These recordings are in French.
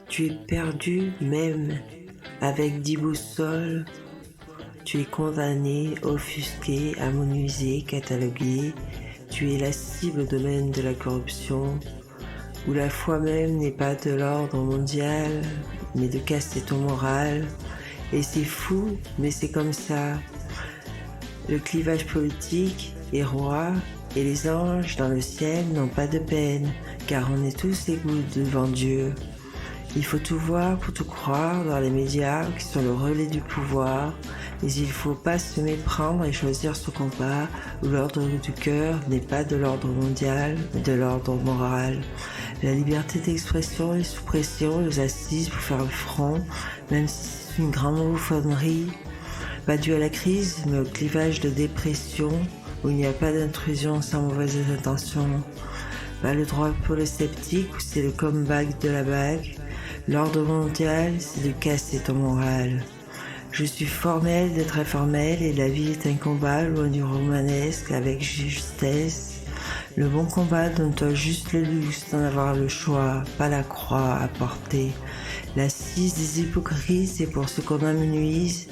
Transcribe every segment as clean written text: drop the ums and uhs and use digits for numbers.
Tu es perdu même avec 10 boussoles. Tu es condamné, offusqué, harmonisé, catalogué. Tu es la cible au domaine de la corruption, où la foi même n'est pas de l'ordre mondial, mais de casser ton moral. Et c'est fou, mais c'est comme ça. Le clivage politique est roi, et les anges dans le ciel n'ont pas de peine, car on est tous égaux devant Dieu. Il faut tout voir pour tout croire dans les médias qui sont le relais du pouvoir, mais il ne faut pas se méprendre et choisir son combat où l'ordre du cœur n'est pas de l'ordre mondial, mais de l'ordre moral. La liberté d'expression est sous pression, les assises pour faire le front, même si c'est une grande bouffonnerie, pas due à la crise, mais au clivage de dépression où il n'y a pas d'intrusion sans mauvaises intentions. Pas le droit pour le sceptique où c'est le comeback de la bague. L'ordre mondial, c'est de casser ton moral. Je suis formel d'être informel et la vie est un combat loin du romanesque avec justesse. Le bon combat donne-toi juste le luxe d'en avoir le choix, pas la croix à porter. L'assise des hypocrites, c'est pour ceux qu'on amenuise.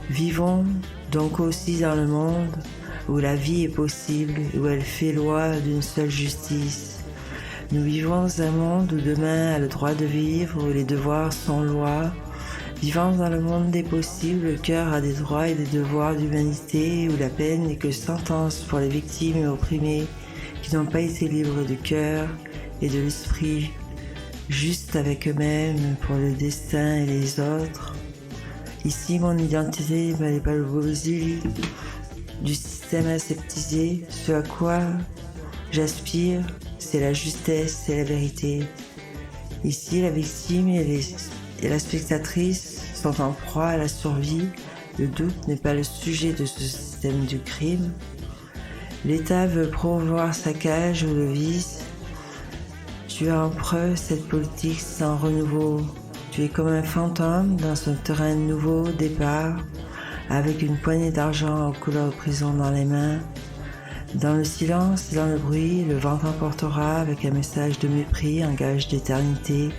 Vivons donc aussi dans le monde où la vie est possible, où elle fait loi d'une seule justice. Nous vivons dans un monde où demain a le droit de vivre, où les devoirs sont lois. Vivant dans le monde des possibles, le cœur a des droits et des devoirs d'humanité, où la peine n'est que sentence pour les victimes et opprimés qui n'ont pas été libres du cœur et de l'esprit, juste avec eux-mêmes pour le destin et les autres. Ici, mon identité n'est pas le brésil du système aseptisé, ce à quoi j'aspire, c'est la justesse et la vérité. Ici, la victime et la spectatrice sont en proie à la survie. Le doute n'est pas le sujet de ce système du crime. L'État veut promouvoir sa cage ou le vice. Tu as en preuve cette politique sans renouveau. Tu es comme un fantôme dans un terrain nouveau départ, avec une poignée d'argent aux couleurs de prison dans les mains. Dans le silence et dans le bruit, le vent t'emportera avec un message de mépris, un gage d'éternité.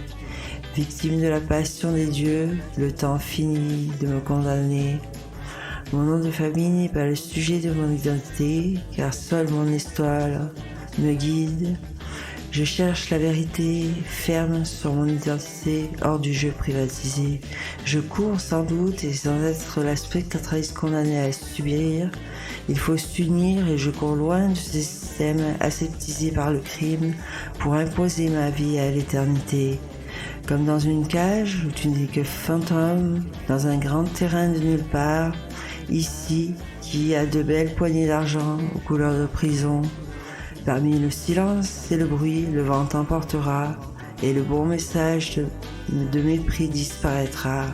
Victime de la passion des dieux, le temps finit de me condamner. Mon nom de famille n'est pas le sujet de mon identité, car seule mon histoire me guide. Je cherche la vérité, ferme sur mon identité, hors du jeu privatisé. Je cours sans doute et sans être la spectatrice condamnée à subir. Il faut s'unir et je cours loin de ce système aseptisé par le crime pour imposer ma vie à l'éternité. Comme dans une cage où tu n'es que fantôme, dans un grand terrain de nulle part, ici, qui a de belles poignées d'argent aux couleurs de prison. Parmi le silence et le bruit, le vent t'emportera et le bon message de mépris disparaîtra.